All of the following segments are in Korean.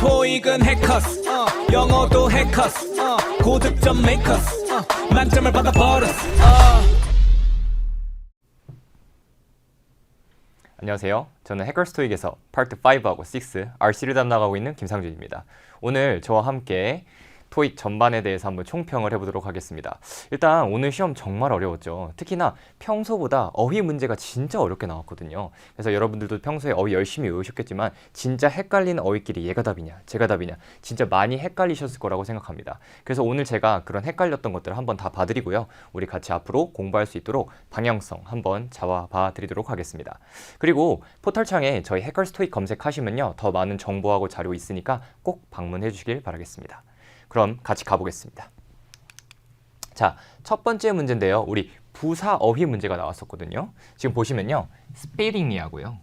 토익은 해커스 영어도 해커스 고득점 메이커스 만점을 받아버렸어 안녕하세요. 저는 해커스 토익에서 파트 5하고 6 RC를 담당하고 있는 김상준입니다. 오늘 저와 함께 토익 전반에 대해서 한번 총평을 해보도록 하겠습니다. 일단 오늘 시험 정말 어려웠죠. 특히나 평소보다 어휘 문제가 진짜 어렵게 나왔거든요. 그래서 여러분들도 평소에 어휘 열심히 외우셨겠지만 진짜 헷갈리는 어휘끼리 얘가 답이냐 제가 답이냐 진짜 많이 헷갈리셨을 거라고 생각합니다. 그래서 오늘 제가 그런 헷갈렸던 것들을 한번 다 봐드리고요. 우리 같이 앞으로 공부할 수 있도록 방향성 한번 잡아봐 드리도록 하겠습니다. 그리고 포털창에 저희 해커스 토익 검색하시면요. 더 많은 정보하고 자료 있으니까 꼭 방문해 주시길 바라겠습니다. 그럼 같이 가보겠습니다. 자, 첫 번째 문제인데요. 우리 부사 어휘 문제가 나왔었거든요. 지금 보시면요. 스피딩이하고요.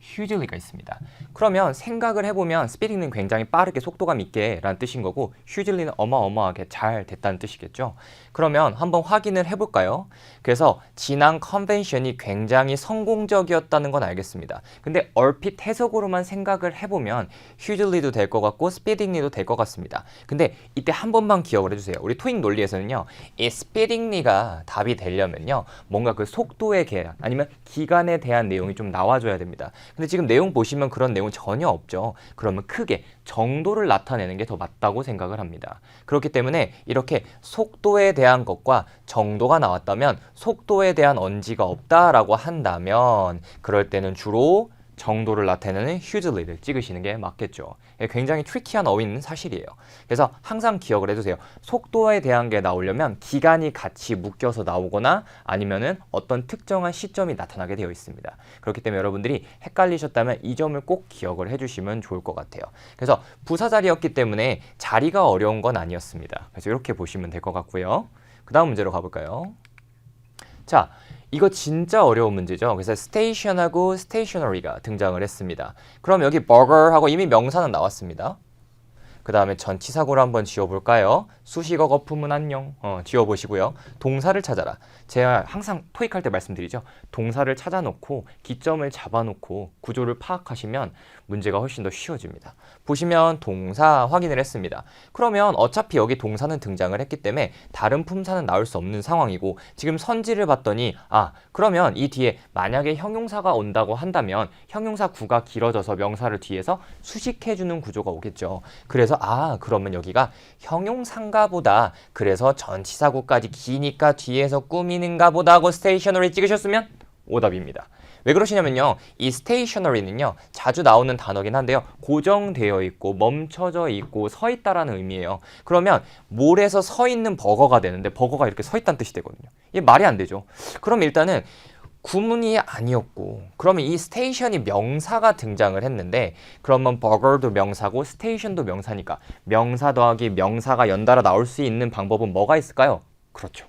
휴즐리가 있습니다. 그러면 생각을 해보면 스피딩은 굉장히 빠르게 속도감 있게 라는 뜻인 거고 휴즐리는 어마어마하게 잘 됐다는 뜻이겠죠. 그러면 한번 확인을 해볼까요? 그래서 지난 컨벤션이 굉장히 성공적이었다는 건 알겠습니다. 근데 얼핏 해석으로만 생각을 해보면 휴즐리도 될 것 같고 스피딩리도 될 것 같습니다. 근데 이때 한 번만 기억을 해주세요. 우리 토익 논리에서는요. 이 스피딩리가 답이 되려면요. 뭔가 그 속도에 대한 아니면 기간에 대한 내용이 좀 나와줘야 됩니다. 근데 지금 내용 보시면 그런 내용 전혀 없죠. 그러면 크게 정도를 나타내는 게 더 맞다고 생각을 합니다. 그렇기 때문에 이렇게 속도에 대한 것과 정도가 나왔다면 속도에 대한 언지가 없다라고 한다면 그럴 때는 주로 정도를 나타내는 휴즐리를 찍으시는 게 맞겠죠. 굉장히 트리키한 어휘는 사실이에요. 그래서 항상 기억을 해두세요. 속도에 대한 게 나오려면 기간이 같이 묶여서 나오거나 아니면은 어떤 특정한 시점이 나타나게 되어 있습니다. 그렇기 때문에 여러분들이 헷갈리셨다면 이 점을 꼭 기억을 해주시면 좋을 것 같아요. 그래서 부사 자리였기 때문에 자리가 어려운 건 아니었습니다. 그래서 이렇게 보시면 될 것 같고요. 그 다음 문제로 가볼까요? 자, 이거 진짜 어려운 문제죠. 그래서 station하고 stationary가 등장을 했습니다. 그럼 여기 burger하고 이미 명사는 나왔습니다. 그 다음에 전치사고를 한번 지워볼까요? 수식어 거품은 안녕 지워보시고요. 동사를 찾아라. 제가 항상 토익할 때 말씀드리죠. 동사를 찾아놓고 기점을 잡아놓고 구조를 파악하시면 문제가 훨씬 더 쉬워집니다. 보시면 동사 확인을 했습니다. 그러면 어차피 여기 동사는 등장을 했기 때문에 다른 품사는 나올 수 없는 상황이고 지금 선지를 봤더니 그러면 이 뒤에 만약에 형용사가 온다고 한다면 형용사 구가 길어져서 명사를 뒤에서 수식해주는 구조가 오겠죠. 그래서 그러면 여기가 형용사인가 보다. 그래서 전치사구까지 기니까 뒤에서 꾸미는가 보다 하고 stationary 찍으셨으면 오답입니다. 왜 그러시냐면요. 이 stationary는요. 자주 나오는 단어긴 한데요. 고정되어 있고 멈춰져 있고 서 있다라는 의미예요. 그러면 몰에서 서 있는 버거가 되는데 버거가 이렇게 서 있다는 뜻이 되거든요. 이게 말이 안 되죠. 그럼 일단은 구문이 아니었고 그러면 이 스테이션이 명사가 등장을 했는데 그러면 버거도 명사고 스테이션도 명사니까 명사 더하기 명사가 연달아 나올 수 있는 방법은 뭐가 있을까요? 그렇죠.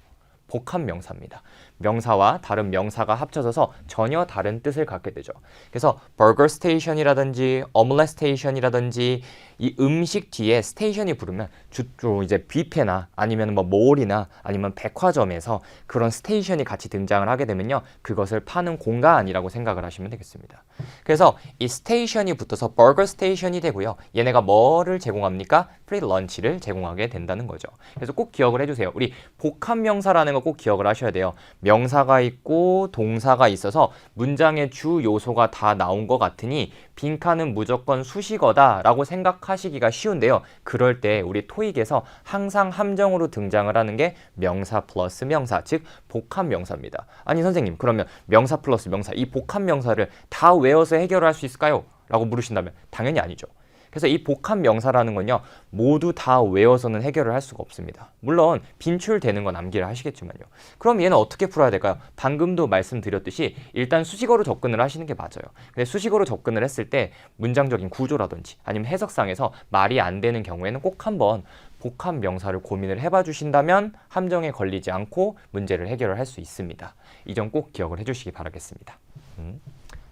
복합 명사입니다. 명사와 다른 명사가 합쳐져서 전혀 다른 뜻을 갖게 되죠. 그래서 버거 스테이션이라든지 오믈렛 스테이션이라든지 이 음식 뒤에 스테이션이 부르면 주로 이제 뷔페나 아니면 몰이나 아니면 백화점에서 그런 스테이션이 같이 등장을 하게 되면요. 그것을 파는 공간이라고 생각을 하시면 되겠습니다. 그래서 이 스테이션이 붙어서 버거 스테이션이 되고요. 얘네가 뭐를 제공합니까? 프리 런치를 제공하게 된다는 거죠. 그래서 꼭 기억을 해주세요. 우리 복합 명사라는 거 꼭 기억을 하셔야 돼요. 명사가 있고 동사가 있어서 문장의 주 요소가 다 나온 것 같으니 빈칸은 무조건 수식어다라고 생각하시기가 쉬운데요. 그럴 때 우리 토익에서 항상 함정으로 등장을 하는 게 명사 플러스 명사, 즉 복합 명사입니다. 아니 선생님, 그러면 명사 플러스 명사, 이 복합 명사를 다 외워서 해결할 수 있을까요? 라고 물으신다면 당연히 아니죠. 그래서 이 복합 명사라는 건요. 모두 다 외워서는 해결을 할 수가 없습니다. 물론 빈출되는 건 암기를 하시겠지만요. 그럼 얘는 어떻게 풀어야 될까요? 방금도 말씀드렸듯이 일단 수식어로 접근을 하시는 게 맞아요. 근데 수식어로 접근을 했을 때 문장적인 구조라든지 아니면 해석상에서 말이 안 되는 경우에는 꼭 한번 복합 명사를 고민을 해봐 주신다면 함정에 걸리지 않고 문제를 해결을 할 수 있습니다. 이 점 꼭 기억을 해주시기 바라겠습니다.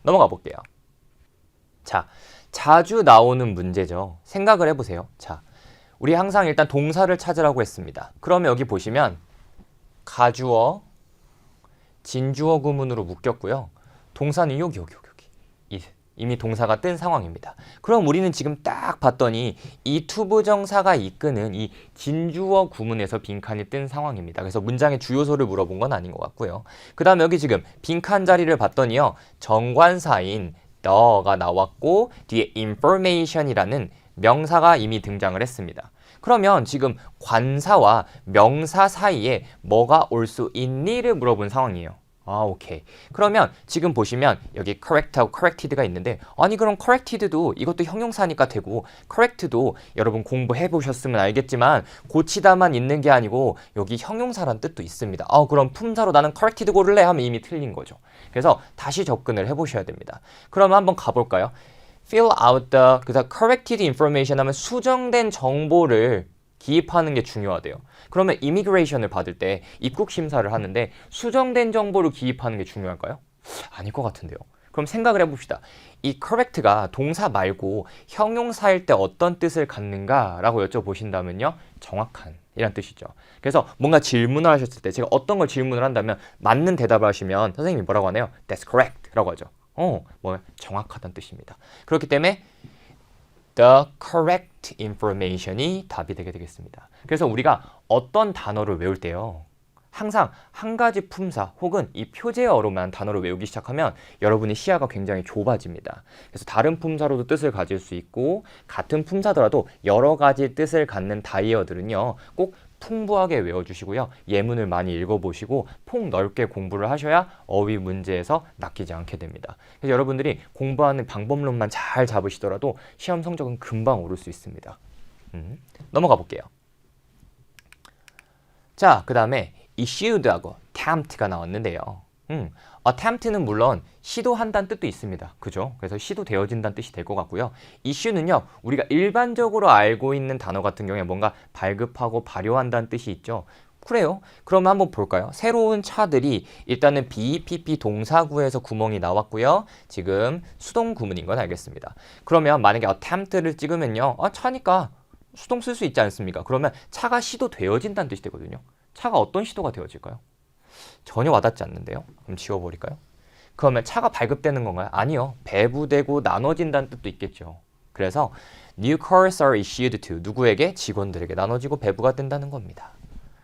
넘어가 볼게요. 자, 자주 나오는 문제죠. 생각을 해보세요. 자, 우리 항상 일단 동사를 찾으라고 했습니다. 그러면 여기 보시면 가주어, 진주어 구문으로 묶였고요. 동사는 여기. 이 이미 동사가 뜬 상황입니다. 그럼 우리는 지금 딱 봤더니 이 투부정사가 이끄는 이 진주어 구문에서 빈칸이 뜬 상황입니다. 그래서 문장의 주요소를 물어본 건 아닌 것 같고요. 그 다음 여기 지금 빈칸 자리를 봤더니요. 정관사인 the가 나왔고 뒤에 information이라는 명사가 이미 등장을 했습니다. 그러면 지금 관사와 명사 사이에 뭐가 올 수 있니를 물어본 상황이에요. 오케이. 그러면 지금 보시면 여기 correct하고 corrected가 있는데 아니 그럼 corrected도 이것도 형용사니까 되고 correct도 여러분 공부해 보셨으면 알겠지만 고치다만 있는 게 아니고 여기 형용사란 뜻도 있습니다. 그럼 품사로 나는 corrected 고를래 하면 이미 틀린 거죠. 그래서 다시 접근을 해 보셔야 됩니다. 그러면 한번 가볼까요? fill out the 그다음 corrected information 하면 수정된 정보를 기입하는 게 중요하대요. 그러면 immigration을 받을 때 입국 심사를 하는데 수정된 정보를 기입하는 게 중요할까요? 아닐 것 같은데요. 그럼 생각을 해봅시다. 이 correct가 동사 말고 형용사일 때 어떤 뜻을 갖는가라고 여쭤보신다면요. 정확한 이란 뜻이죠. 그래서 뭔가 질문을 하셨을 때 제가 어떤 걸 질문을 한다면 맞는 대답을 하시면 선생님이 뭐라고 하나요? That's correct 라고 하죠. 정확하다는 뜻입니다. 그렇기 때문에 the correct information이 답이 되게 되겠습니다. 그래서 우리가 어떤 단어를 외울 때요. 항상 한 가지 품사 혹은 이 표제어로만 단어를 외우기 시작하면 여러분의 시야가 굉장히 좁아집니다. 그래서 다른 품사로도 뜻을 가질 수 있고 같은 품사더라도 여러 가지 뜻을 갖는 다이어들은요. 꼭 풍부하게 외워주시고요. 예문을 많이 읽어보시고 폭넓게 공부를 하셔야 어휘 문제에서 낚이지 않게 됩니다. 그래서 여러분들이 공부하는 방법론만 잘 잡으시더라도 시험 성적은 금방 오를 수 있습니다. 넘어가 볼게요. 자, 그 다음에 issued하고 attempt가 나왔는데요. attempt는 물론 시도한다는 뜻도 있습니다. 그죠? 그래서 시도되어진다는 뜻이 될 것 같고요. issue는요, 우리가 일반적으로 알고 있는 단어 같은 경우에 뭔가 발급하고 발효한다는 뜻이 있죠. 그래요? 그러면 한번 볼까요? 새로운 차들이 일단은 BEPP 동사구에서 구멍이 나왔고요. 지금 수동 구문인 건 알겠습니다. 그러면 만약에 attempt를 찍으면요. 차니까 수동 쓸 수 있지 않습니까? 그러면 차가 시도되어진다는 뜻이 되거든요. 차가 어떤 시도가 되어질까요? 전혀 와닿지 않는데요. 그럼 지워버릴까요? 그러면 차가 발급되는 건가요? 아니요. 배부되고 나눠진다는 뜻도 있겠죠. 그래서 new cars are issued to 누구에게? 직원들에게 나눠지고 배부가 된다는 겁니다.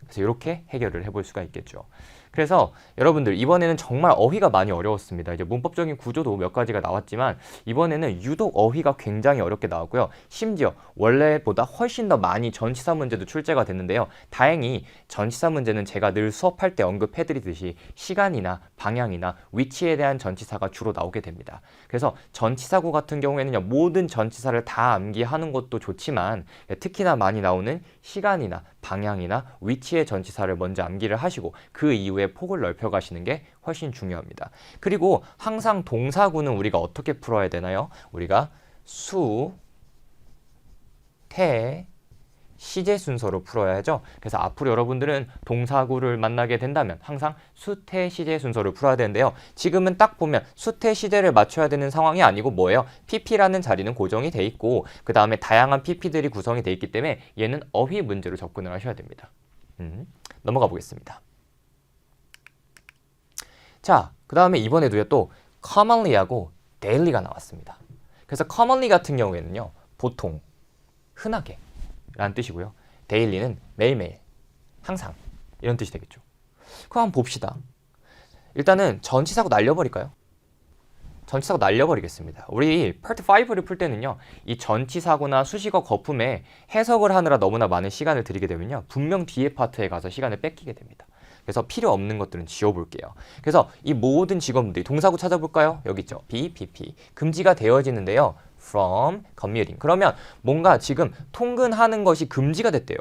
그래서 이렇게 해결을 해볼 수가 있겠죠. 그래서 여러분들 이번에는 정말 어휘가 많이 어려웠습니다. 이제 문법적인 구조도 몇 가지가 나왔지만 이번에는 유독 어휘가 굉장히 어렵게 나왔고요. 심지어 원래보다 훨씬 더 많이 전치사 문제도 출제가 됐는데요. 다행히 전치사 문제는 제가 늘 수업할 때 언급해드리듯이 시간이나 방향이나 위치에 대한 전치사가 주로 나오게 됩니다. 그래서 전치사구 같은 경우에는요. 모든 전치사를 다 암기하는 것도 좋지만 특히나 많이 나오는 시간이나 방향이나 위치의 전치사를 먼저 암기를 하시고 그 이후에 폭을 넓혀 가시는 게 훨씬 중요합니다. 그리고 항상 동사구는 우리가 어떻게 풀어야 되나요? 우리가 수, 태, 시제 순서로 풀어야 하죠. 그래서 앞으로 여러분들은 동사구를 만나게 된다면 항상 수, 태, 시제 순서를 풀어야 되는데요. 지금은 딱 보면 수, 태, 시제를 맞춰야 되는 상황이 아니고 뭐예요? PP라는 자리는 고정이 돼 있고 그 다음에 다양한 PP들이 구성이 돼 있기 때문에 얘는 어휘 문제로 접근을 하셔야 됩니다. 넘어가 보겠습니다. 자, 그 다음에 이번에도요 또 commonly하고 daily가 나왔습니다. 그래서 commonly 같은 경우에는요 보통, 흔하게 라는 뜻이고요. daily는 매일매일, 항상 이런 뜻이 되겠죠. 그럼 한번 봅시다. 일단은 전치사고 날려버릴까요? 전치사고 날려버리겠습니다. 우리 Part 5를 풀 때는요. 이 전치사고나 수식어 거품에 해석을 하느라 너무나 많은 시간을 들이게 되면요. 분명 뒤에 파트에 가서 시간을 뺏기게 됩니다. 그래서 필요 없는 것들은 지워볼게요. 그래서 이 모든 직업들이 동사구 찾아볼까요? 여기 있죠. BPP. 금지가 되어지는데요. From commuting. 그러면 뭔가 지금 통근하는 것이 금지가 됐대요.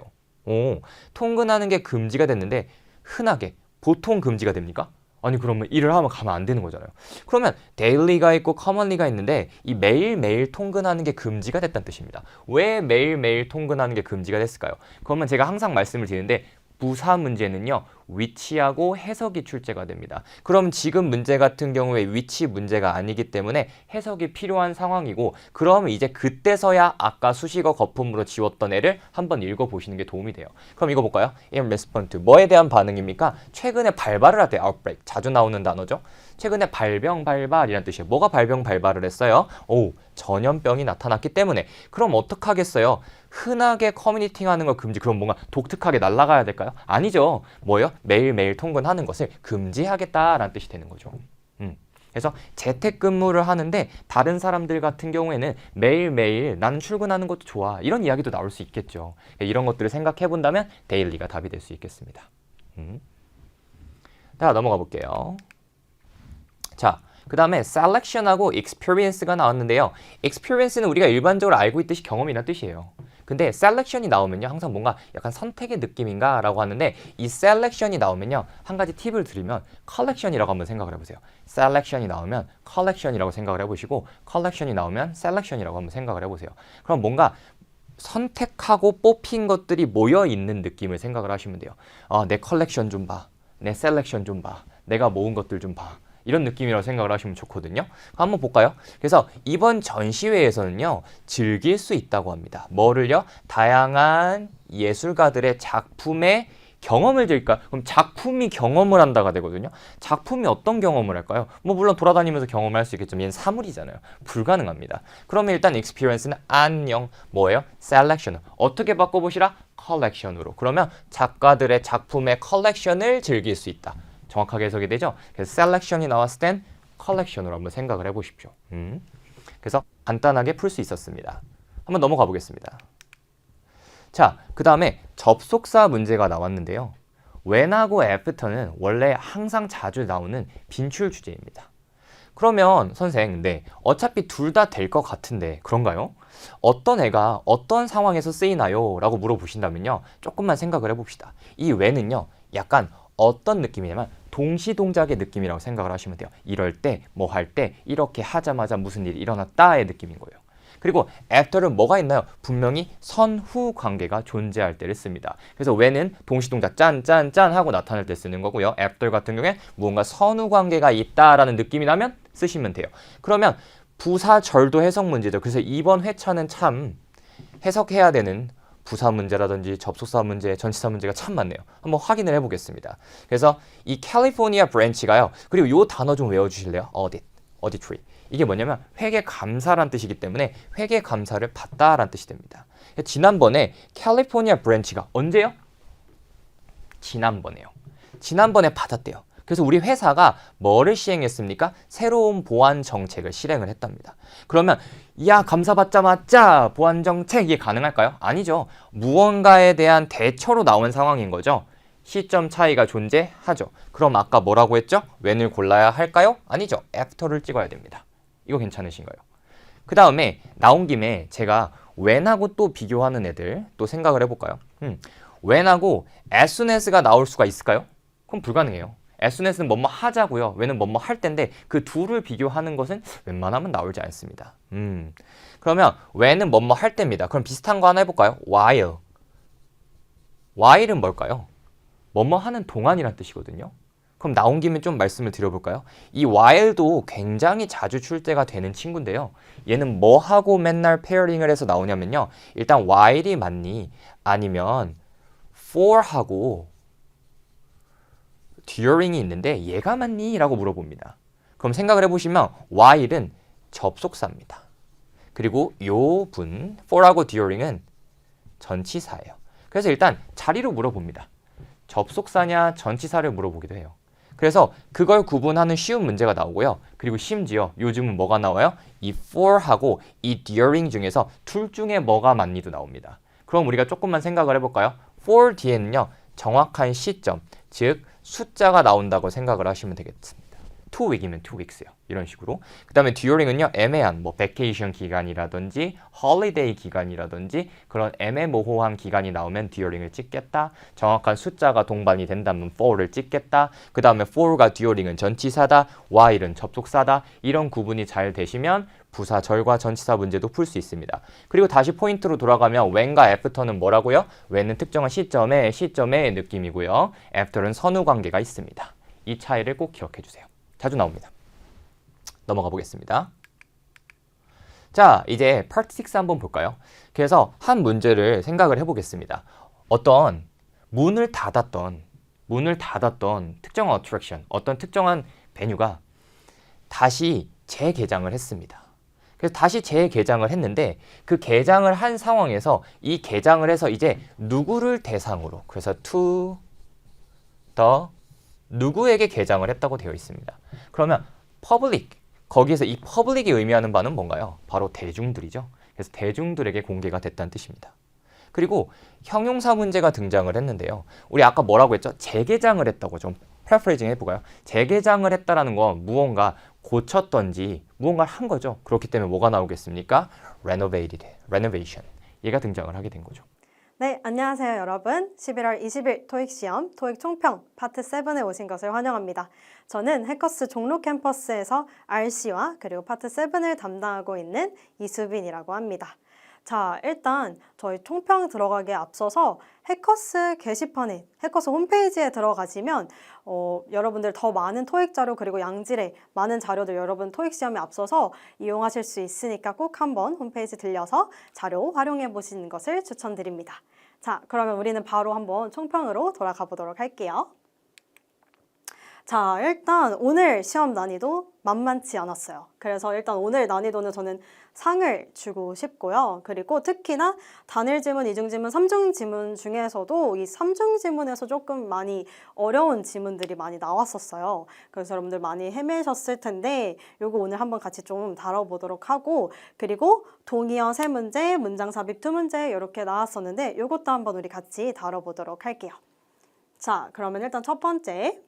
통근하는 게 금지가 됐는데 흔하게, 보통 금지가 됩니까? 아니 그러면 일을 하면 가면 안 되는 거잖아요. 그러면 daily가 있고 commonly가 있는데 이 매일매일 통근하는 게 금지가 됐다는 뜻입니다. 왜 매일매일 통근하는 게 금지가 됐을까요? 그러면 제가 항상 말씀을 드리는데 부사 문제는요. 위치하고 해석이 출제가 됩니다. 그럼 지금 문제 같은 경우에 위치 문제가 아니기 때문에 해석이 필요한 상황이고 그럼 이제 그때서야 아까 수식어 거품으로 지웠던 애를 한번 읽어보시는 게 도움이 돼요. 그럼 이거 볼까요? In response to 뭐에 대한 반응입니까? 최근에 발발을 할 때 outbreak 자주 나오는 단어죠. 최근에 발병발발이란 뜻이에요. 뭐가 발병발발을 했어요? 오, 전염병이 나타났기 때문에. 그럼 어떡하겠어요? 흔하게 커뮤니팅하는 걸 금지. 그럼 뭔가 독특하게 날아가야 될까요? 아니죠. 뭐예요? 매일매일 통근하는 것을 금지하겠다라는 뜻이 되는 거죠. 그래서 재택근무를 하는데 다른 사람들 같은 경우에는 매일매일 나는 출근하는 것도 좋아. 이런 이야기도 나올 수 있겠죠. 이런 것들을 생각해 본다면 데일리가 답이 될 수 있겠습니다. 자, 넘어가 볼게요. 자, 그 다음에 selection하고 experience가 나왔는데요. experience는 우리가 일반적으로 알고 있듯이 경험이란 뜻이에요. 근데 selection이 나오면요. 항상 뭔가 약간 선택의 느낌인가 라고 하는데 이 selection이 나오면요. 한 가지 팁을 드리면 collection이라고 한번 생각을 해보세요. selection이 나오면 collection이라고 생각을 해보시고 collection이 나오면 selection이라고 한번 생각을 해보세요. 그럼 뭔가 선택하고 뽑힌 것들이 모여있는 느낌을 생각을 하시면 돼요. 내 컬렉션 좀 봐. 내 셀렉션 좀 봐. 내가 모은 것들 좀 봐. 이런 느낌이라고 생각을 하시면 좋거든요. 한번 볼까요? 그래서 이번 전시회에서는요. 즐길 수 있다고 합니다. 뭐를요? 다양한 예술가들의 작품의 경험을 즐길까? 그럼 작품이 경험을 한다가 되거든요. 작품이 어떤 경험을 할까요? 뭐 물론 돌아다니면서 경험할 수 있겠지만 얘는 사물이잖아요. 불가능합니다. 그러면 일단 experience는 안녕. 뭐예요? selection. 어떻게 바꿔보시라? collection으로. 그러면 작가들의 작품의 컬렉션을 즐길 수 있다. 정확하게 해석이 되죠? 그래서 selection이 나왔을 땐 collection으로 한번 생각을 해보십시오. 그래서 간단하게 풀 수 있었습니다. 한번 넘어가 보겠습니다. 자, 그 다음에 접속사 문제가 나왔는데요. when하고 after는 원래 항상 자주 나오는 빈출 주제입니다. 그러면 선생, 네, 어차피 둘 다 될 것 같은데 그런가요? 어떤 애가 어떤 상황에서 쓰이나요? 라고 물어보신다면요. 조금만 생각을 해봅시다. 이 when은요. 약간 어떤 느낌이냐면 동시동작의 느낌이라고 생각을 하시면 돼요. 이럴 때, 뭐 할 때, 이렇게 하자마자 무슨 일이 일어났다의 느낌인 거예요. 그리고 after는 뭐가 있나요? 분명히 선후 관계가 존재할 때를 씁니다. 그래서 when은 동시동작 짠짠짠 하고 나타날 때 쓰는 거고요. after 같은 경우에 무언가 선후 관계가 있다라는 느낌이 나면 쓰시면 돼요. 그러면 부사 절도 해석 문제죠. 그래서 이번 회차는 참 해석해야 되는 부사 문제라든지 접속사 문제, 전치사 문제가 참 많네요. 한번 확인을 해보겠습니다. 그래서 이 캘리포니아 브랜치가요. 그리고 이 단어 좀 외워주실래요? auditory. 이게 뭐냐면 회계 감사란 뜻이기 때문에 회계 감사를 받다라는 뜻이 됩니다. 지난번에 캘리포니아 브랜치가 언제요? 지난번에요. 지난번에 받았대요. 그래서 우리 회사가 뭐를 시행했습니까? 새로운 보안 정책을 실행을 했답니다. 그러면 야 감사받자마자 보안 정책 이게 가능할까요? 아니죠. 무언가에 대한 대처로 나온 상황인 거죠. 시점 차이가 존재하죠. 그럼 아까 뭐라고 했죠? when을 골라야 할까요? 아니죠. after를 찍어야 됩니다. 이거 괜찮으신가요? 그 다음에 나온 김에 제가 when하고 또 비교하는 애들 또 생각을 해볼까요? when하고 as soon as가 나올 수가 있을까요? 그럼 불가능해요. as soon as는 뭐뭐 하자고요. when은 뭐뭐 할 텐데 그 둘을 비교하는 것은 웬만하면 나오지 않습니다. 그러면 when은 뭐뭐 할 때입니다. 그럼 비슷한 거 하나 해볼까요? while은 뭘까요? 뭐뭐 하는 동안이란 뜻이거든요. 그럼 나온 김에 좀 말씀을 드려볼까요? 이 while도 굉장히 자주 출제가 되는 친구인데요. 얘는 뭐하고 맨날 페어링을 해서 나오냐면요. 일단 while이 맞니? 아니면 for하고 during이 있는데 얘가 맞니? 라고 물어봅니다. 그럼 생각을 해보시면 while은 접속사입니다. 그리고 요 분, for하고 during은 전치사예요. 그래서 일단 자리로 물어봅니다. 접속사냐 전치사를 물어보기도 해요. 그래서 그걸 구분하는 쉬운 문제가 나오고요. 그리고 심지어 요즘은 뭐가 나와요? 이 for하고 이 during 중에서 둘 중에 뭐가 맞니도 나옵니다. 그럼 우리가 조금만 생각을 해볼까요? for 뒤에는요. 정확한 시점, 즉 숫자가 나온다고 생각을 하시면 되겠습니다. 2week이면 2weeks요. 이런 식으로. 그 다음에 during은요. 애매한 뭐 베케이션 기간이라든지 홀리데이 기간이라든지 그런 애매모호한 기간이 나오면 during을 찍겠다. 정확한 숫자가 동반이 된다면 for를 찍겠다. 그 다음에 for가 during은 전치사다. while은 접속사다. 이런 구분이 잘 되시면 부사, 절과 전치사 문제도 풀 수 있습니다. 그리고 다시 포인트로 돌아가면 when과 after는 뭐라고요? when은 특정한 시점의 느낌이고요. after는 선후 관계가 있습니다. 이 차이를 꼭 기억해 주세요. 자주 나옵니다. 넘어가 보겠습니다. 자, 이제 파트 6 한번 볼까요? 그래서 한 문제를 생각을 해보겠습니다. 어떤 문을 닫았던 특정한 어트랙션, 어떤 특정한 베뉴가 다시 재개장을 했습니다. 그래서 다시 재개장을 했는데 그 개장을 한 상황에서 이 개장을 해서 이제 누구를 대상으로, 그래서 to the 누구에게 개장을 했다고 되어 있습니다. 그러면 public, 거기에서 이 public이 의미하는 바는 뭔가요? 바로 대중들이죠. 그래서 대중들에게 공개가 됐다는 뜻입니다. 그리고 형용사 문제가 등장을 했는데요. 우리 아까 뭐라고 했죠? 재개장을 했다고 좀 패러프레이징 해볼까요? 재개장을 했다라는 건 무언가 고쳤던지 무언가를 한 거죠. 그렇기 때문에 뭐가 나오겠습니까? renovation. 얘가 등장을 하게 된 거죠. 네, 안녕하세요 여러분. 11월 20일 토익 시험, 토익 총평 파트 7에 오신 것을 환영합니다. 저는 해커스 종로 캠퍼스에서 RC와 그리고 파트 7을 담당하고 있는 이수빈이라고 합니다. 자, 일단 저희 총평 들어가기에 앞서서 해커스 게시판에, 해커스 홈페이지에 들어가시면 여러분들 더 많은 토익 자료 그리고 양질의 많은 자료들 여러분 토익 시험에 앞서서 이용하실 수 있으니까 꼭 한번 홈페이지 들려서 자료 활용해 보시는 것을 추천드립니다. 자, 그러면 우리는 바로 한번 총평으로 돌아가 보도록 할게요. 자, 일단 오늘 시험 난이도 만만치 않았어요. 그래서 일단 오늘 난이도는 저는 상을 주고 싶고요. 그리고 특히나 단일 지문, 이중 지문, 삼중 지문 중에서도 이 삼중 지문에서 조금 많이 어려운 지문들이 많이 나왔었어요. 그래서 여러분들 많이 헤매셨을 텐데 요거 오늘 한번 같이 좀 다뤄보도록 하고, 그리고 동의어 3문제, 문장 삽입 2문제 이렇게 나왔었는데 요것도 한번 우리 같이 다뤄보도록 할게요. 자, 그러면 일단 첫 번째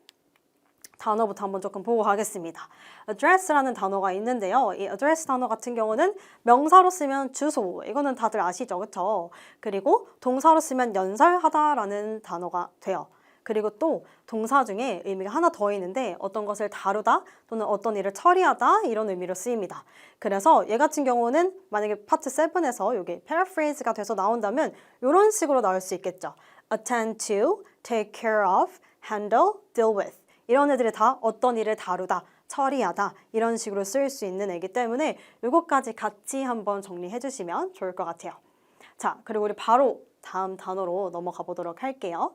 단어부터 한번 조금 보고 가겠습니다. address라는 단어가 있는데요. 이 address 단어 같은 경우는 명사로 쓰면 주소, 이거는 다들 아시죠? 그쵸? 그리고 동사로 쓰면 연설하다라는 단어가 돼요. 그리고 또 동사 중에 의미가 하나 더 있는데 어떤 것을 다루다 또는 어떤 일을 처리하다 이런 의미로 쓰입니다. 그래서 얘 같은 경우는 만약에 파트 7에서 이게 paraphrase가 돼서 나온다면 이런 식으로 나올 수 있겠죠. attend to, take care of, handle, deal with. 이런 애들이 다 어떤 일을 다루다, 처리하다 이런 식으로 쓰일 수 있는 애기 때문에 이것까지 같이 한번 정리해 주시면 좋을 것 같아요. 자, 그리고 우리 바로 다음 단어로 넘어가 보도록 할게요.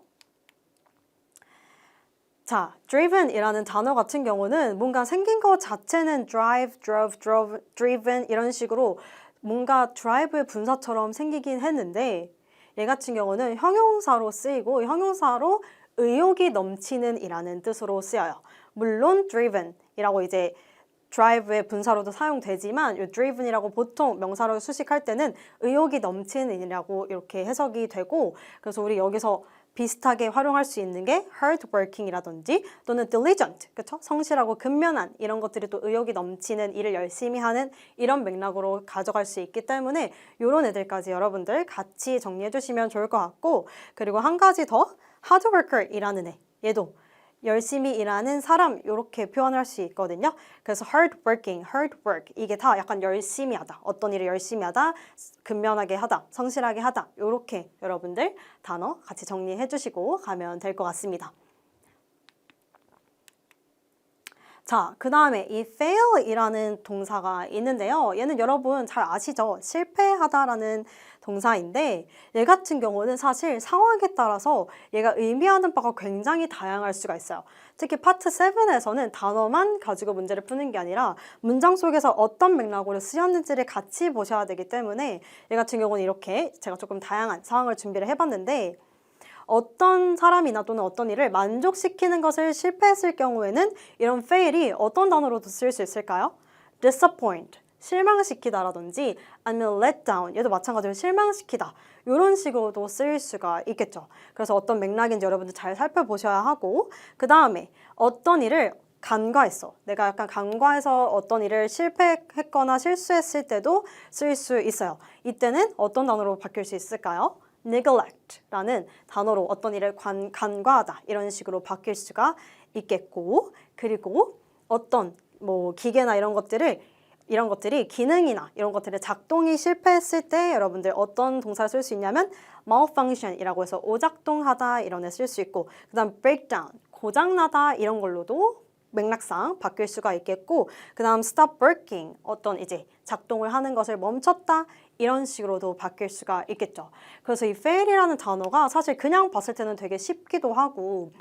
자, driven이라는 단어 같은 경우는 뭔가 생긴 것 자체는 drive, drove, driven 이런 식으로 뭔가 drive의 분사처럼 생기긴 했는데 얘 같은 경우는 형용사로 쓰이고 형용사로 의욕이 넘치는 이라는 뜻으로 쓰여요. 물론 driven 이라고 이제 drive의 분사로도 사용되지만 이 driven이라고 보통 명사로 수식할 때는 의욕이 넘치는 이라고 이렇게 해석이 되고, 그래서 우리 여기서 비슷하게 활용할 수 있는 게 hardworking이라든지 또는 diligent, 그쵸? 성실하고 근면한 이런 것들이 또 의욕이 넘치는 일을 열심히 하는 이런 맥락으로 가져갈 수 있기 때문에 이런 애들까지 여러분들 같이 정리해 주시면 좋을 것 같고, 그리고 한 가지 더 hardworker이라는 애, 얘도 열심히 일하는 사람 이렇게 표현할 수 있거든요. 그래서 hardworking, hard work 이게 다 약간 열심히 하다, 어떤 일을 열심히 하다, 근면하게 하다, 성실하게 하다 이렇게 여러분들 단어 같이 정리해 주시고 가면 될 것 같습니다. 자, 그 다음에 이 fail이라는 동사가 있는데요. 얘는 여러분 잘 아시죠? 실패하다라는 동사인데 얘 같은 경우는 사실 상황에 따라서 얘가 의미하는 바가 굉장히 다양할 수가 있어요. 특히 파트 7에서는 단어만 가지고 문제를 푸는 게 아니라 문장 속에서 어떤 맥락으로 쓰였는지를 같이 보셔야 되기 때문에 얘 같은 경우는 이렇게 제가 조금 다양한 상황을 준비를 해봤는데, 어떤 사람이나 또는 어떤 일을 만족시키는 것을 실패했을 경우에는 이런 fail이 어떤 단어로도 쓸 수 있을까요? disappoint, 실망시키다라든지 아니면 let down, 얘도 마찬가지로 실망시키다 이런 식으로도 쓰일 수가 있겠죠. 그래서 어떤 맥락인지 여러분들 잘 살펴보셔야 하고, 그 다음에 어떤 일을 간과했어, 내가 약간 간과해서 어떤 일을 실패했거나 실수했을 때도 쓸 수 있어요. 이때는 어떤 단어로 바뀔 수 있을까요? neglect라는 단어로 어떤 일을 간과하다 이런 식으로 바뀔 수가 있겠고, 그리고 어떤 뭐 기계나 이런 것들을 이런 것들이 기능이나 이런 것들의 작동이 실패했을 때 여러분들 어떤 동사를 쓸 수 있냐면 malfunction이라고 해서 오작동하다 이런 애 쓸 수 있고 그 다음 breakdown, 고장나다 이런 걸로도 맥락상 바뀔 수가 있겠고 그 다음 stop working, 어떤 이제 작동을 하는 것을 멈췄다 이런 식으로도 바뀔 수가 있겠죠. 그래서 이 fail이라는 단어가 사실 그냥 봤을 때는 되게 쉽기도 하고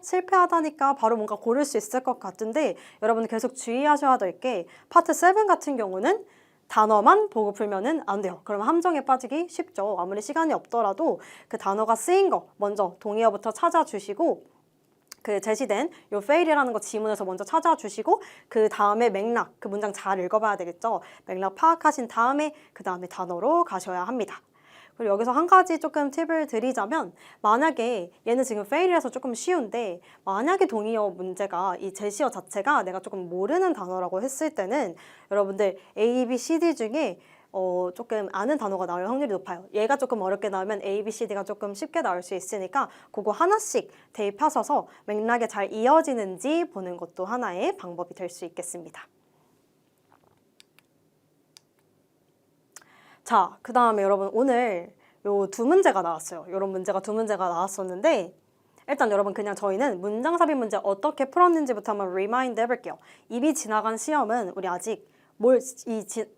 실패하다니까 바로 뭔가 고를 수 있을 것 같은데 여러분 계속 주의하셔야 될 게 파트 7 같은 경우는 단어만 보고 풀면은 안 돼요. 그러면 함정에 빠지기 쉽죠. 아무리 시간이 없더라도 그 단어가 쓰인 거 먼저 동의어부터 찾아주시고 그 제시된 요 fail이라는 거 지문에서 먼저 찾아주시고 그 다음에 맥락, 그 문장 잘 읽어봐야 되겠죠. 맥락 파악하신 다음에 그 다음에 단어로 가셔야 합니다. 그리고 여기서 한 가지 조금 팁을 드리자면 만약에 얘는 지금 fail이라서 조금 쉬운데 만약에 동의어 문제가 이 제시어 자체가 내가 조금 모르는 단어라고 했을 때는 여러분들 A, B, C, D 중에 조금 아는 단어가 나올 확률이 높아요. 얘가 조금 어렵게 나오면 A, B, C, D가 조금 쉽게 나올 수 있으니까 그거 하나씩 대입하셔서 맥락에 잘 이어지는지 보는 것도 하나의 방법이 될 수 있겠습니다. 자, 그 다음에 여러분 오늘 요 두 문제가 나왔어요. 이런 문제가 두 문제가 나왔었는데 일단 여러분 그냥 저희는 문장 삽입 문제 어떻게 풀었는지부터 한번 리마인드 해볼게요. 이미 지나간 시험은 우리 아직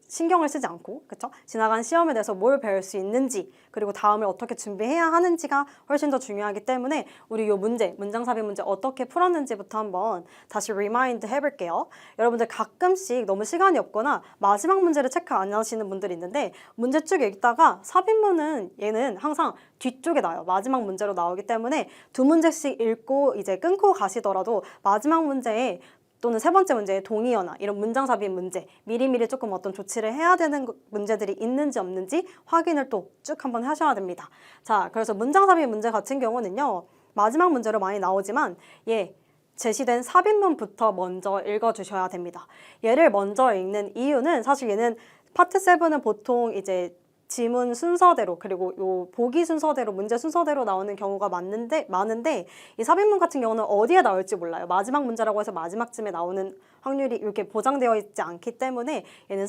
신경을 쓰지 않고 그쵸? 지나간 시험에 대해서 뭘 배울 수 있는지 그리고 다음을 어떻게 준비해야 하는지가 훨씬 더 중요하기 때문에 우리 요 문장 삽입 문제 어떻게 풀었는지부터 한번 다시 리마인드 해볼게요. 여러분들 가끔씩 너무 시간이 없거나 마지막 문제를 체크 안 하시는 분들이 있는데 문제 쭉 읽다가 삽입문은 얘는 항상 뒤쪽에 나와요. 마지막 문제로 나오기 때문에 두 문제씩 읽고 이제 끊고 가시더라도 마지막 문제에 또는 세 번째 문제에 동의어나 이런 문장 삽입 문제 미리미리 조금 어떤 조치를 해야 되는 문제들이 있는지 없는지 확인을 또 쭉 한번 하셔야 됩니다. 자, 그래서 문장 삽입 문제 같은 경우는요. 마지막 문제로 많이 나오지만 제시된 삽입문부터 먼저 읽어주셔야 됩니다. 얘를 먼저 읽는 이유는 사실 얘는 파트 7은 보통 이제 지문 순서대로 그리고 요 보기 순서대로 문제 순서대로 나오는 경우가 많은데 이 삽입문 같은 경우는 어디에 나올지 몰라요. 마지막 문제라고 해서 마지막쯤에 나오는 확률이 이렇게 보장되어 있지 않기 때문에 얘는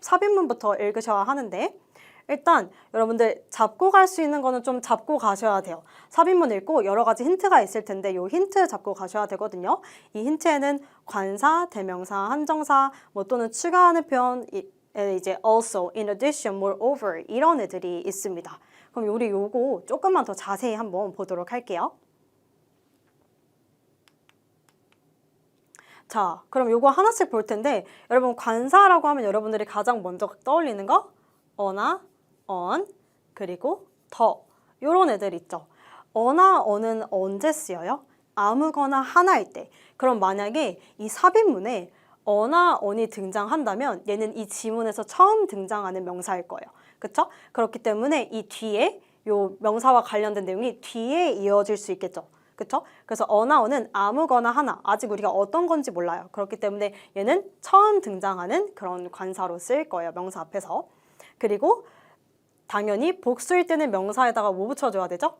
삽입문부터 읽으셔야 하는데 일단 여러분들 잡고 갈 수 있는 거는 좀 잡고 가셔야 돼요. 삽입문 읽고 여러 가지 힌트가 있을 텐데 요 힌트 잡고 가셔야 되거든요. 이 힌트에는 관사, 대명사, 한정사 또는 추가하는 표현 이제 also, in addition, moreover 이런 애들이 있습니다. 그럼 우리 요거 조금만 더 자세히 한번 보도록 할게요. 자, 그럼 요거 하나씩 볼 텐데 여러분 관사라고 하면 여러분들이 가장 먼저 떠올리는 거 어나, on, 그리고 더 요런 애들 있죠. 어나, on은 언제 쓰여요? 아무거나 하나일 때. 그럼 만약에 이 삽입문에 어나 on이 등장한다면 얘는 이 지문에서 처음 등장하는 명사일 거예요. 그쵸? 그렇기 때문에 이 뒤에 요 명사와 관련된 내용이 뒤에 이어질 수 있겠죠. 그쵸? 그래서 어나 on은 아무거나 하나, 아직 우리가 어떤 건지 몰라요. 그렇기 때문에 얘는 처음 등장하는 그런 관사로 쓰일 거예요. 명사 앞에서. 그리고 당연히 복수일 때는 명사에다가 뭐 붙여줘야 되죠?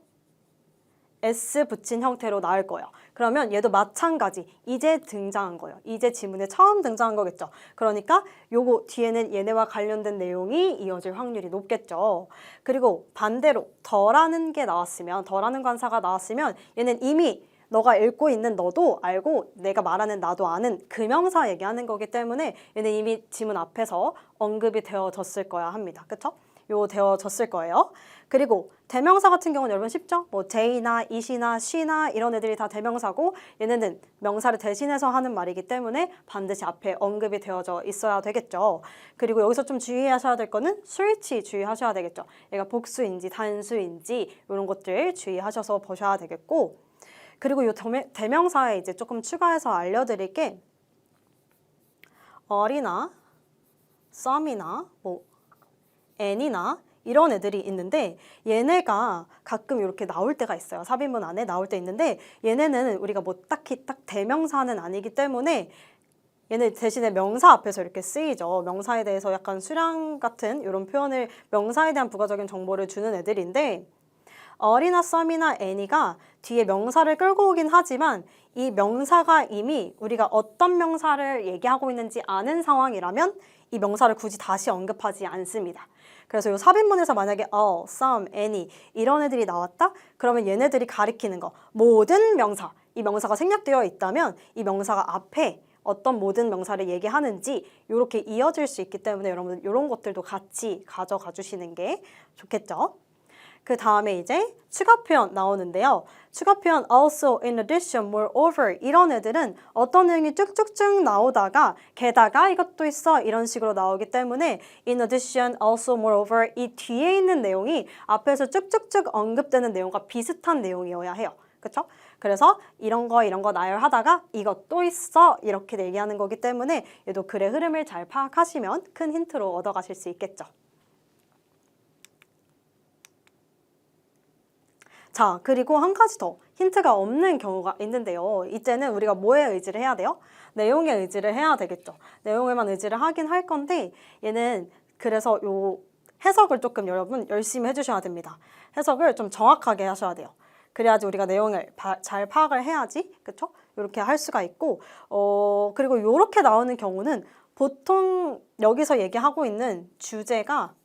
S 붙인 형태로 나올 거예요. 그러면 얘도 마찬가지 이제 등장한 거예요. 이제 지문에 처음 등장한 거겠죠. 그러니까 요거 뒤에는 얘네와 관련된 내용이 이어질 확률이 높겠죠. 그리고 반대로 더라는 게 나왔으면 더라는 관사가 나왔으면 얘는 이미 너가 읽고 있는 너도 알고 내가 말하는 나도 아는 그 명사 얘기하는 거기 때문에 얘는 이미 지문 앞에서 언급이 되어졌을 거야 합니다. 그쵸? 요 되어졌을 거예요. 그리고 대명사 같은 경우는 여러분 쉽죠? 뭐 they나 it이나 she나 이런 애들이 다 대명사고 얘네는 명사를 대신해서 하는 말이기 때문에 반드시 앞에 언급이 되어져 있어야 되겠죠. 그리고 여기서 좀 주의하셔야 될 거는 수일치 주의하셔야 되겠죠. 얘가 복수인지 단수인지 이런 것들 주의하셔서 보셔야 되겠고 그리고 요 대명사에 이제 조금 추가해서 알려드릴 게 어리나 some이나 any나 이런 애들이 있는데 얘네가 가끔 이렇게 나올 때가 있어요. 삽입문 안에 나올 때 있는데 얘네는 우리가 뭐 딱히 딱 대명사는 아니기 때문에 얘네 대신에 명사 앞에서 이렇게 쓰이죠. 명사에 대해서 약간 수량 같은 이런 표현을 명사에 대한 부가적인 정보를 주는 애들인데 are나 some이나 any가 뒤에 명사를 끌고 오긴 하지만 이 명사가 이미 우리가 어떤 명사를 얘기하고 있는지 아는 상황이라면 이 명사를 굳이 다시 언급하지 않습니다. 그래서 이 삽입문에서 만약에 all, some, any 이런 애들이 나왔다? 그러면 얘네들이 가리키는 거 모든 명사, 이 명사가 생략되어 있다면 이 명사가 앞에 어떤 모든 명사를 얘기하는지 이렇게 이어질 수 있기 때문에 여러분 이런 것들도 같이 가져가 주시는 게 좋겠죠. 그 다음에 이제 추가 표현 나오는데요. 추가 표현 also, in addition, moreover 이런 애들은 어떤 내용이 쭉쭉쭉 나오다가 게다가 이것도 있어 이런 식으로 나오기 때문에 in addition, also, moreover 이 뒤에 있는 내용이 앞에서 쭉쭉쭉 언급되는 내용과 비슷한 내용이어야 해요. 그렇죠? 그래서 이런 거 나열하다가 이것도 있어 이렇게 얘기하는 거기 때문에 얘도 글의 흐름을 잘 파악하시면 큰 힌트로 얻어가실 수 있겠죠. 자, 그리고 한 가지 더 힌트가 없는 경우가 있는데요. 이때는 우리가 뭐에 의지를 해야 돼요? 내용에 의지를 해야 되겠죠. 내용에만 의지를 하긴 할 건데 얘는 그래서 요 해석을 조금 여러분 열심히 해주셔야 됩니다. 해석을 좀 정확하게 하셔야 돼요. 그래야지 우리가 내용을 잘 파악을 해야지, 그쵸? 이렇게 할 수가 있고, 그리고 이렇게 나오는 경우는 보통 여기서 얘기하고 있는 주제가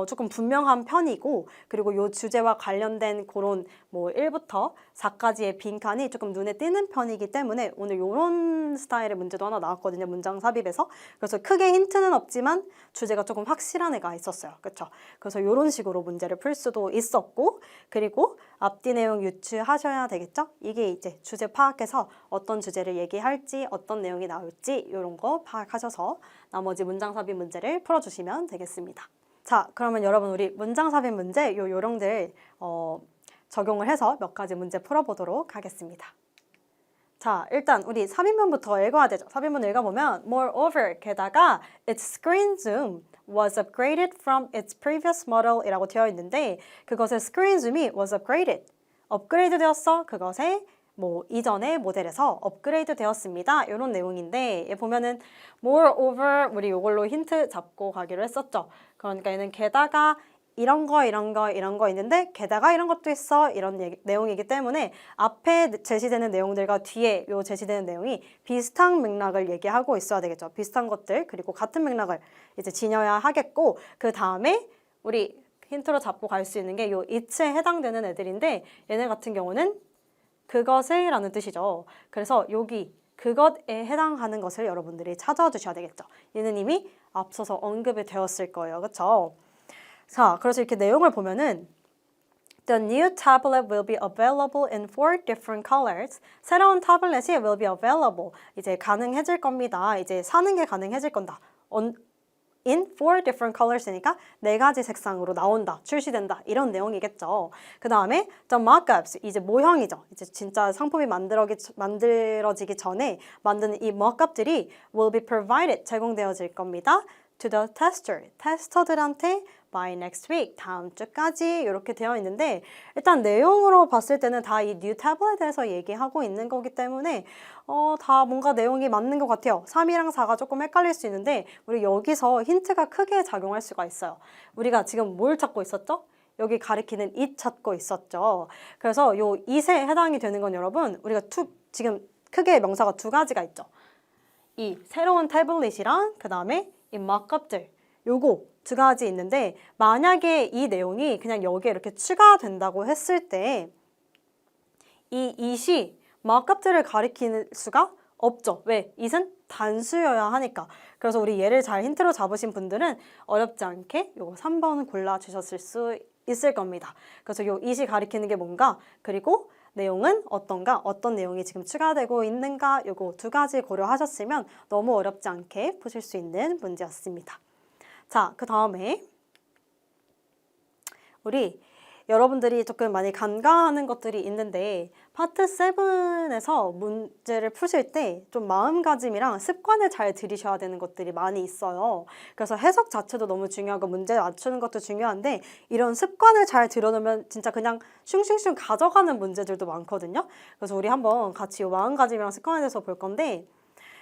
조금 분명한 편이고, 그리고 이 주제와 관련된 그런 뭐 1부터 4까지의 빈칸이 조금 눈에 띄는 편이기 때문에 오늘 이런 스타일의 문제도 하나 나왔거든요. 문장 삽입에서. 그래서 크게 힌트는 없지만 주제가 조금 확실한 애가 있었어요. 그렇죠? 그래서 이런 식으로 문제를 풀 수도 있었고, 그리고 앞뒤 내용 유추하셔야 되겠죠? 이게 이제 주제 파악해서 어떤 주제를 얘기할지, 어떤 내용이 나올지 이런 거 파악하셔서 나머지 문장 삽입 문제를 풀어주시면 되겠습니다. 자, 그러면 여러분 우리 문장 삽입 문제 요 요령들 적용을 해서 몇 가지 문제 풀어보도록 하겠습니다. 자, 일단 우리 삽입문부터 읽어야 되죠. 삽입문 읽어보면 Moreover, 게다가 its screen zoom was upgraded from its previous model 이라고 되어 있는데 그것의 screen zoom이 was upgraded, 업그레이드 되었어. 그것의 뭐 이전의 모델에서 업그레이드 되었습니다. 이런 내용인데 얘 보면은 moreover 우리 이걸로 힌트 잡고 가기로 했었죠. 그러니까 얘는 게다가 이런 거 있는데 게다가 이런 것도 있어 이런 내용이기 때문에 앞에 제시되는 내용들과 뒤에 요 제시되는 내용이 비슷한 맥락을 얘기하고 있어야 되겠죠. 비슷한 것들 그리고 같은 맥락을 이제 지녀야 하겠고 그 다음에 우리 힌트로 잡고 갈 수 있는 게 요 it에 해당되는 애들인데 얘네 같은 경우는 그것을 라는 뜻이죠. 그래서 여기 그것에 해당하는 것을 여러분들이 찾아주셔야 되겠죠. 얘는 이미 앞서서 언급이 되었을 거예요. 그렇죠? 자, 그래서 이렇게 내용을 보면은 The new tablet will be available in 4 different colors. 새로운 타블렛이 will be available. 이제 가능해질 겁니다. 이제 사는 게 가능해질 건다. In 4 different colors니까 4가지 색상으로 나온다, 출시된다 이런 내용이겠죠. 그 다음에 the mockups, 이제 모형이죠. 이제 진짜 상품이 만들어지기 전에 만드는 이 mockup들이 will be provided, 제공되어질 겁니다. to the tester, 테스터들한테 by next week, 다음 주까지 이렇게 되어 있는데 일단 내용으로 봤을 때는 다 이 new tablet에 대해서 얘기하고 있는 거기 때문에 다 뭔가 내용이 맞는 것 같아요. 3이랑 4가 조금 헷갈릴 수 있는데 우리 여기서 힌트가 크게 작용할 수가 있어요. 우리가 지금 뭘 찾고 있었죠? 여기 가리키는 it 찾고 있었죠. 그래서 요 it에 해당이 되는 건 여러분 우리가 지금 크게 명사가 2가지가 있죠. 이 새로운 태블릿이랑 그 다음에 이 mockup들 요거 2가지 있는데 만약에 이 내용이 그냥 여기에 이렇게 추가된다고 했을 때 이 it이 mockup들을 가리킬 수가 없죠. 왜? it은 단수여야 하니까. 그래서 우리 얘를 잘 힌트로 잡으신 분들은 어렵지 않게 요거 3번 골라주셨을 수 있을 겁니다. 그래서 요 it이 가리키는 게 뭔가 그리고 내용은 어떤가, 어떤 내용이 지금 추가되고 있는가 요거 2가지 고려하셨으면 너무 어렵지 않게 푸실 수 있는 문제였습니다. 자, 그 다음에 우리 여러분들이 조금 많이 간과하는 것들이 있는데 파트 7에서 문제를 푸실 때 좀 마음가짐이랑 습관을 잘 들이셔야 되는 것들이 많이 있어요. 그래서 해석 자체도 너무 중요하고 문제 맞추는 것도 중요한데 이런 습관을 잘 들여놓으면 진짜 그냥 슝슝슝 가져가는 문제들도 많거든요. 그래서 우리 한번 같이 이 마음가짐이랑 습관에 대해서 볼 건데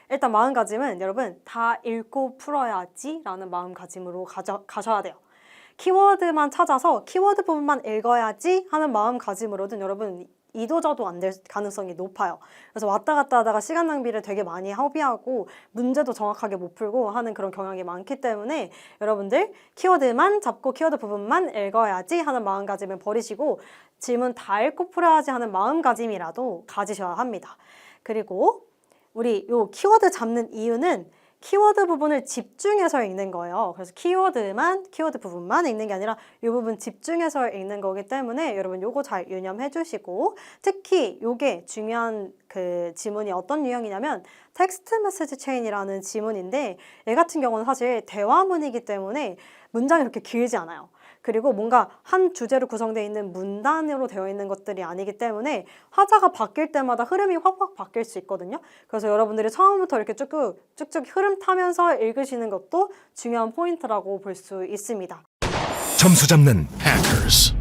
일단 마음가짐은 여러분 다 읽고 풀어야지 라는 마음가짐으로 가셔야 돼요. 키워드만 찾아서 키워드 부분만 읽어야지 하는 마음가짐으로든 여러분 이도저도 안 될 가능성이 높아요. 그래서 왔다 갔다 하다가 시간 낭비를 되게 많이 허비하고 문제도 정확하게 못 풀고 하는 그런 경향이 많기 때문에 여러분들 키워드만 잡고 키워드 부분만 읽어야지 하는 마음가짐을 버리시고 질문 다 읽고 풀어야지 하는 마음가짐이라도 가지셔야 합니다. 그리고 우리 요 키워드 잡는 이유는 키워드 부분을 집중해서 읽는 거예요. 그래서 키워드 부분만 읽는 게 아니라 이 부분 집중해서 읽는 거기 때문에 여러분 요거 잘 유념해 주시고 특히 요게 중요한 그 지문이 어떤 유형이냐면 텍스트 메시지 체인이라는 지문인데 얘 같은 경우는 사실 대화문이기 때문에 문장이 그렇게 길지 않아요. 그리고 뭔가 한 주제로 구성되어 있는 문단으로 되어 있는 것들이 아니기 때문에 화자가 바뀔 때마다 흐름이 확확 바뀔 수 있거든요. 그래서 여러분들이 처음부터 이렇게 쭉쭉 흐름 타면서 읽으시는 것도 중요한 포인트라고 볼 수 있습니다. 점수 잡는 해커스.